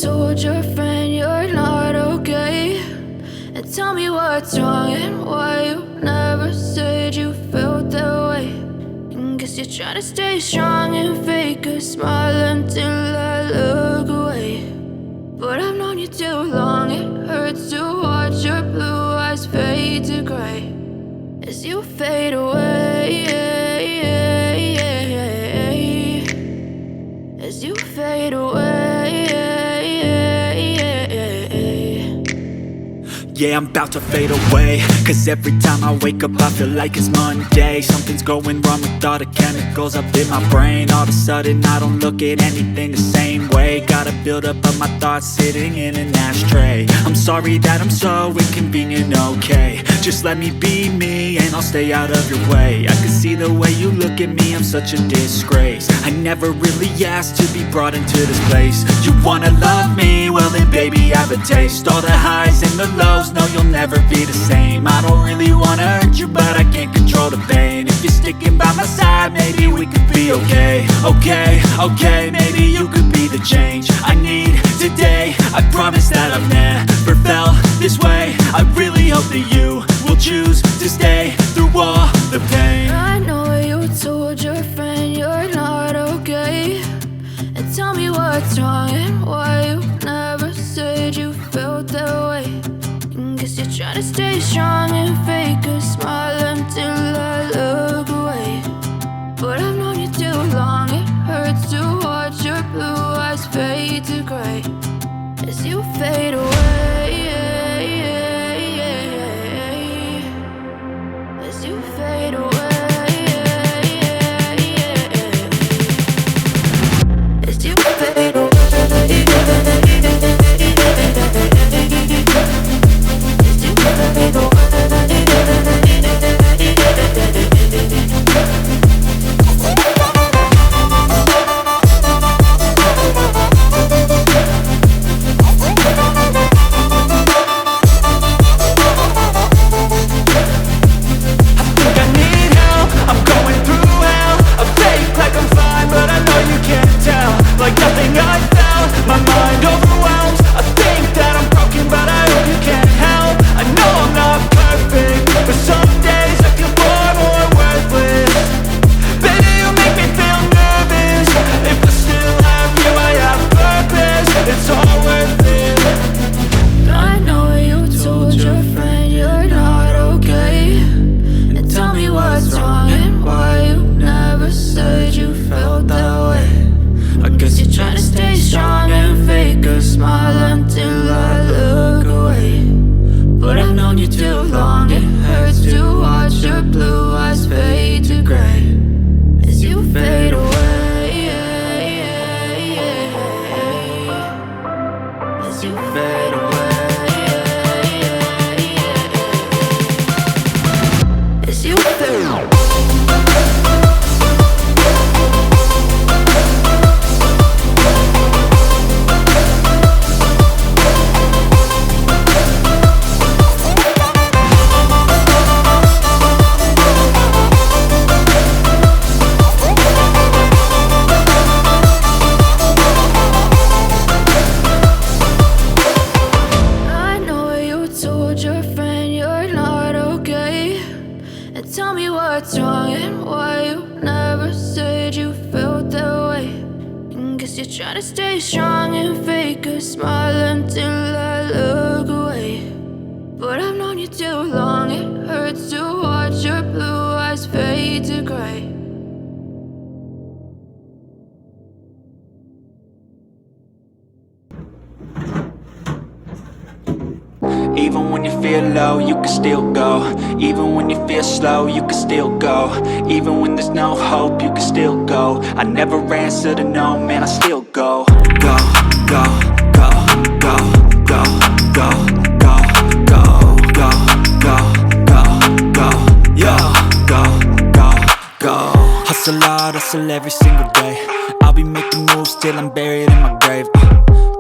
told your friend you're not okay, and tell me what's wrong and why you never said you felt that way. And guess you're trying to stay strong and fake a smile until I look away. But I've known you too long, it hurts to watch your blue eyes fade to gray as you fade away, as you fade away. Yeah, I'm about to fade away, cause every time I wake up I feel like it's Monday. Something's going wrong with all the chemicals up in my brain. All of a sudden I don't look at anything the same way. Gotta build up of my thoughts sitting in an ashtray. I'm sorry that I'm so inconvenient, okay. Just let me be me and I'll stay out of your way. I can see the way you look at me, I'm such a disgrace. I never really asked to be brought into this place. You wanna love me? Well then baby I have a taste. All the highs and the lows, no you'll never be the same. I don't really wanna hurt you but I can't control the pain. If you're sticking by my side maybe we could be okay. Okay, maybe you could be the change I need today. I promise that I've never felt this way. I really hope that you will choose to stay through all the pain. I know you told your friend you're not okay, and tell me what's wrong and why you never said you felt that way. And guess you're trying to stay strong and fake a smile until I look away. But I've known you too long, it hurts to watch your blue eyes fade to gray as you fade away, as you fade away, as you fade away. Try to stay strong and fake a smile until I look away. But I've known you too long, it hurts to watch your blue eyes fade to gray. Even when you feel low, you can still go. Even when you feel slow, you can still go. Even when there's no hope, you can still go. I never answer to no, man, I still go. Go, go, go, go, go, go, go, go, go, go, go, go, yo, go, go, go. Hustle hard, hustle every single day. I'll be making moves till I'm buried in my grave.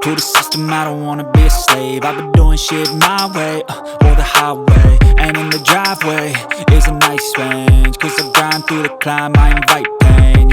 To the system, I don't wanna be a slave. I've been doing shit my way, or the highway. And in the driveway is a nice range, cause I grind through the climb, I invite pain.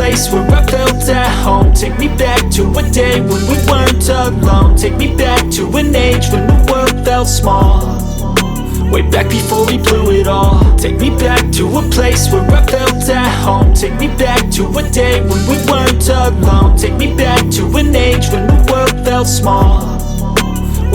place where I felt at home. Take me back to a day when we weren't alone. Take me back to an age when the world felt small. Way back before we blew it all. Take me back to a place where I felt at home. Take me back to a day when we weren't alone. Take me back to an age when the world felt small.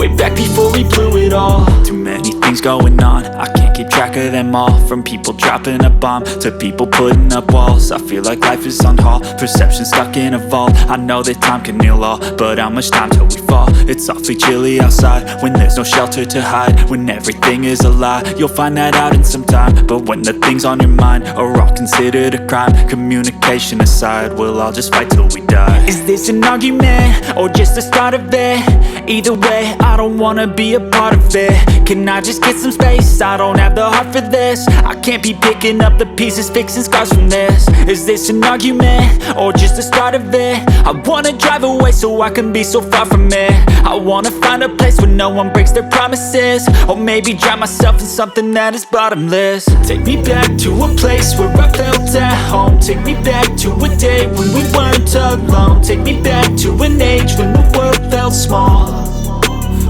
Way back before we blew it all. Too many things going on, I can't keep track of them all. From people dropping a bomb to people putting up walls. I feel like life is on hold, perception stuck in a vault. I know that time can heal all, but how much time till we fall? It's awfully chilly outside when there's no shelter to hide. When everything is a lie, you'll find that out in some time. But when the things on your mind are all considered a crime, communication aside, we'll all just fight till we die. Is this an argument or just the start of it? Either way, I don't wanna be a part of it. Can I just get some space? I don't have the heart for this. I can't be picking up the pieces, fixing scars from this. Is this an argument or just the start of it? I wanna drive away so I can be so far from it. I wanna find a place where no one breaks their promises. Or maybe drown myself in something that is bottomless. Take me back to a place where I felt at home. Take me back to a day when we weren't alone. Take me back to an age when the world felt small.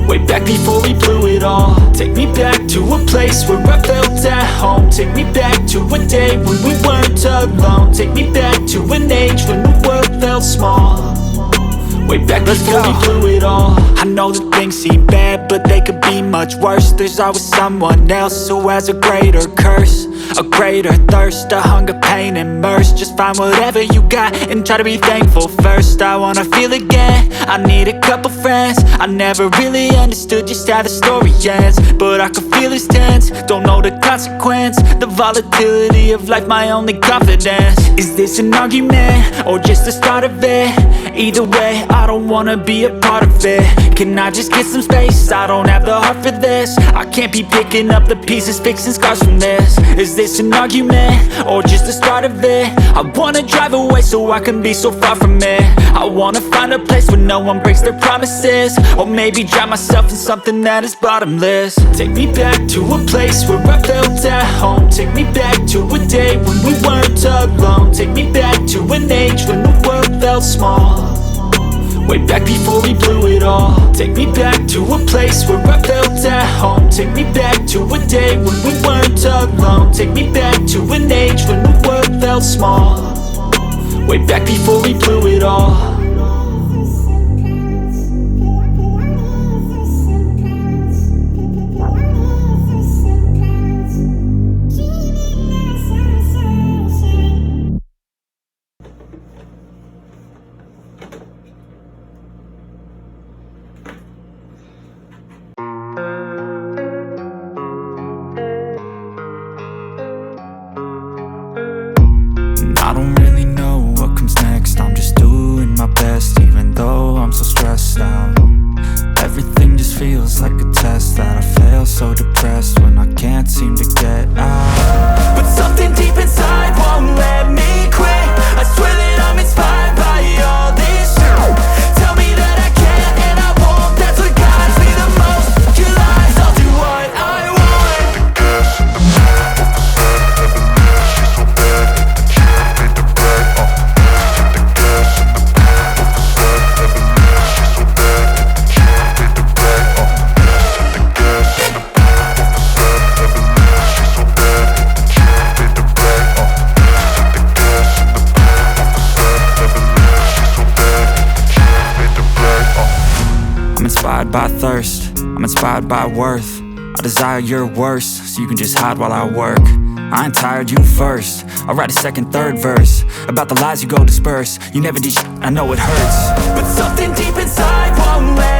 Way back before we blew it all. Take me back to a place where I felt at home. Take me back to a day when we weren't alone. Take me back to an age when the world felt small. Way back before we blew it all. I know that things seem bad, but they could be much worse. There's always someone else who has a greater curse, a greater thirst, a hunger, pain, and mercy. Just find whatever you got and try to be thankful first. I wanna feel again, I need a couple friends. I never really understood just how the story ends, but I can feel it's tense, don't know the consequence. The volatility of life, my only confidence. Is this an argument or just the start of it? Either way, I don't wanna be a part of it. Can I just get some space? I don't have the heart for this. I can't be picking up the pieces, fixing scars from this. Is this an argument or just the start of it? I wanna drive away so I can be so far from it. I wanna find a place where no one breaks their promises. Or maybe drown myself in something that is bottomless. Take me back to a place where I felt at home. Take me back to a day when we weren't alone. Take me back to an age when the world felt small. Way back before we blew it all. Take me back to a place where I felt at home. Take me back to a day when we weren't alone. Take me back to an age when the world felt small. Way back before we blew it all. I don't really know what comes next. I'm just doing my best, even though I'm so stressed out. Everything just feels like a test that I fail, so depressed when I can't seem to get out. But something deep inside won't let me quit. I swear that I'm inspired by all this shit. Tell me that I can and I won't. That's what guides me the most. Your lies, I'll do what I want. The gas in the back of the sun, never leaves. She's so bad that the can't beat the brag. The gas in the back of the sun, never leaves. She's so bad that the can't beat the brag. The gas in the back of the sun, never leaves. She's so bad that the can't beat the brag. The gas in the back of the sun, never leaves. She's so bad that the can't beat the brag. I'm inspired by thirst, I'm inspired by worth. I desire your worst, so you can just hide while I work. I ain't tired, you first. I'll write a second, third verse about the lies you go disperse. You never did shit, I know it hurts. But something deep inside won't let